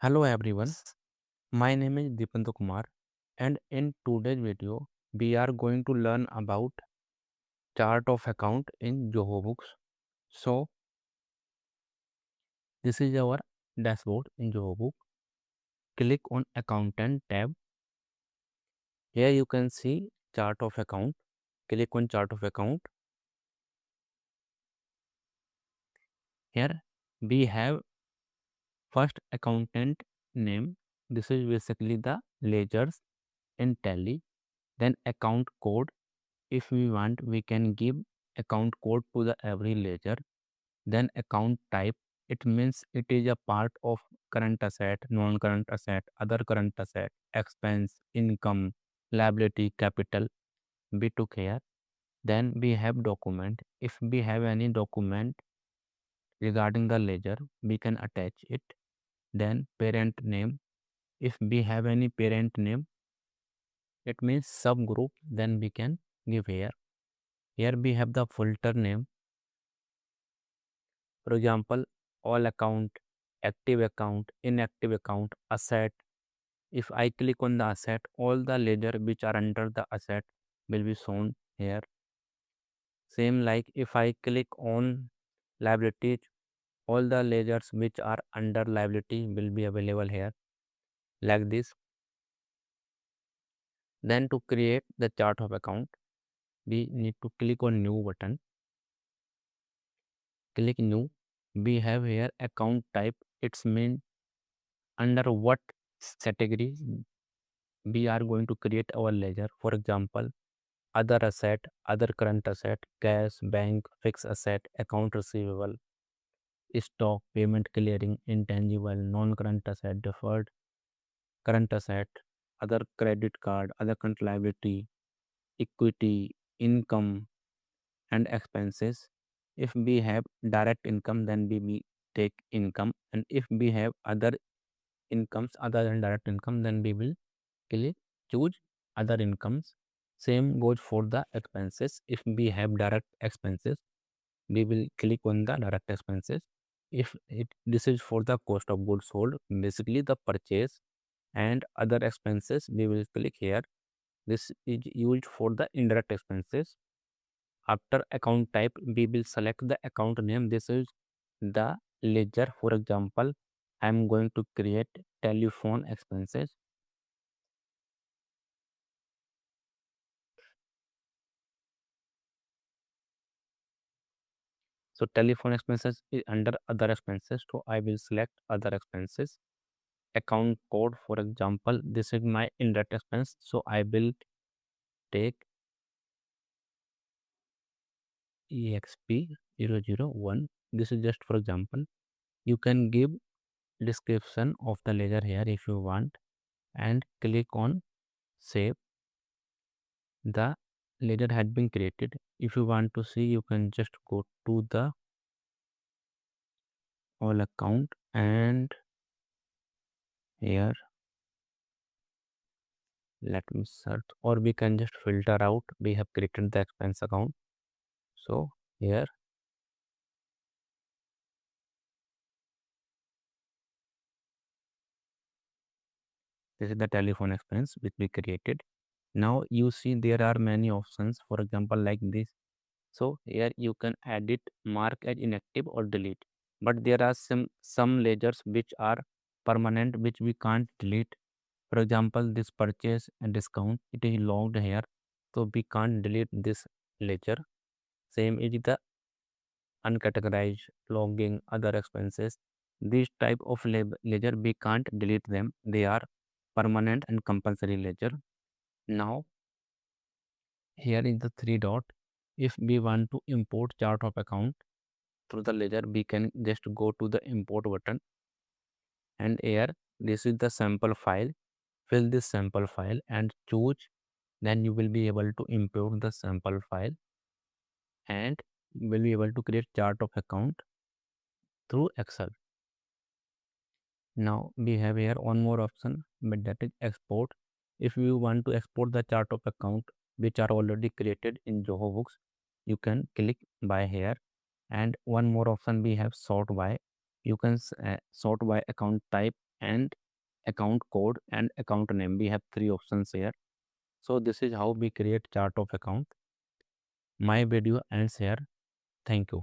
Hello everyone, my name is Deepanto Kumar and in today's video we are going to learn about chart of account in Zoho Books. So this is our dashboard in Zoho Book. Click on Accountant tab. Here you can see chart of account. Click on chart of account. Here we have first accountant name. This is basically the ledgers in Tally. Then account code. If we want, we can give account code to the every ledger. Then account type, it means it is a part of current asset, non-current asset, other current asset, expense, income, liability, capital. We took here. Then we have document. If we have any document regarding the ledger, we can attach it. Then parent name. If we have any parent name, it means subgroup, then we can give here. Here we have the filter name. For example, all account, active account, inactive account, asset. If I click on the asset, all the ledger which are under the asset will be shown here. Same like if I click on liabilities, all the ledgers which are under liability will be available here like this. Then to create the chart of account, we need to click on new button. Click new. We have here account type. It's mean under what category we are going to create our ledger. For example, other asset, other current asset, cash, bank, fixed asset, account receivable, stock, payment clearing, intangible, non-current asset, deferred current asset, other credit card, other current liability, equity, income, and expenses. If we have direct income, then we take income, and if we have other incomes other than direct income, then we will click choose other incomes. Same goes for the expenses. If we have direct expenses, we will click on the direct expenses. If this is for the cost of goods sold, basically the purchase and other expenses, we will click here. This is used for the indirect expenses. After account type, we will select the account name. This is the ledger. For example, I am going to create telephone expenses. So telephone expenses is under other expenses. So I will select other expenses. Account code, for example, this is my indirect expense. So I will take EXP001. This is just for example. You can give description of the ledger here if you want and click on save. The ledger had been created. If you want to see, you can just go to the all account and here let me search, or we can just filter out. We have created the expense account. So here this is the telephone expense which we created. Now you see there are many options, for example like this. So here you can edit, mark as inactive or delete, but there are some ledgers which are permanent which we can't delete. For example, this purchase and discount, it is logged here, so we can't delete this ledger. Same is the uncategorized, logging, other expenses. These type of ledger we can't delete them. They are permanent and compulsory ledger. Now here is the three dot. If we want to import chart of account through the ledger, we can just go to the import button, and here this is the sample file. Fill this sample file and choose. Then you will be able to import the sample file and will be able to create chart of account through Excel. Now we have here one more option, but that is export. If you want to export the chart of account which are already created in Zoho Books, you can click by here. And one more option we have sort by. You can sort by account type. and account code and account name. We have three options here. So this is how we create chart of account. My video ends here. Thank you.